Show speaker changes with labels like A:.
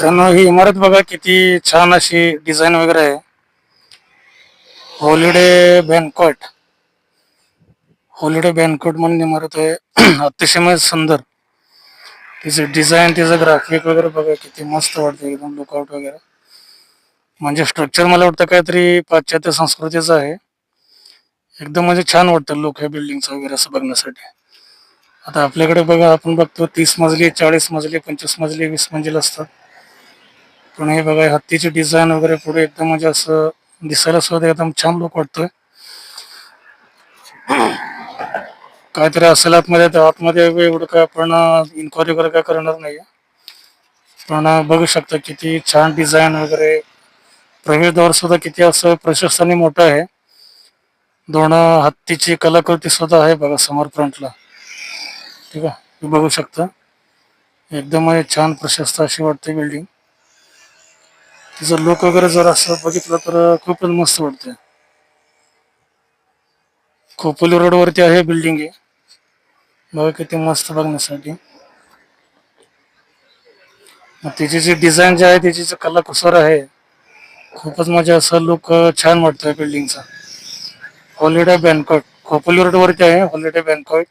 A: मित्रांनो, ही इमारत बघा किती छान अशी डिझाईन वगैरे आहे. हॉलिडे बँकॉट हॉलिडे बँकॉट म्हणून इमारत आहे. अतिशय सुंदर तिचे डिझाईन, तिचं ग्राफिक वगैरे बघा किती मस्त वाटतं, एकदम लुकआउट वगैरे. म्हणजे स्ट्रक्चर मला वाटतं काहीतरी पाश्चात्य संस्कृतीचं आहे. एकदम म्हणजे छान वाटतं लोक हे बिल्डिंगचं वगैरे असं बघण्यासाठी. आता आपल्याकडे बघा, आपण बघतो 30 मजली, 40 मजली, 25 मजली, 20 मंजिल असतात. पण हे बघा, हत्तीची डिझाईन वगैरे पुढे एकदम म्हणजे असं दिसायला सुद्धा एकदम छान लुक वाटतोय. काहीतरी असेल आतमध्ये, तर आतमध्ये एवढं काय आपण इन्क्वायरी वगैरे काय करणार नाही. पण बघू शकता किती छान डिझाईन वगैरे. प्रवेशद्वार सुद्धा किती असं प्रशस्त आणि मोठं आहे. दोन हत्तीची कलाकृती सुद्धा आहे बघा समोर फ्रंटला. ठीक आहे, तुम्ही बघू शकता. एकदम म्हणजे छान प्रशस्त अशी वाटते बिल्डिंग. तिचं लुक वगैरे जर असं बघितलं तर खूपच मस्त वाटतंय. खोपोली रोड वरती आहे बिल्डिंग आहे. बघा किती मस्त बघण्यासाठी. मग तिची जी डिझाईन जी आहे, तिची जी कलाकुसर आहे, खूपच म्हणजे असं लुक छान वाटतोय बिल्डिंगचा. हॉलिडे बँकॉट खोपोली रोड वरती आहे, हॉलिडे बँकॉट.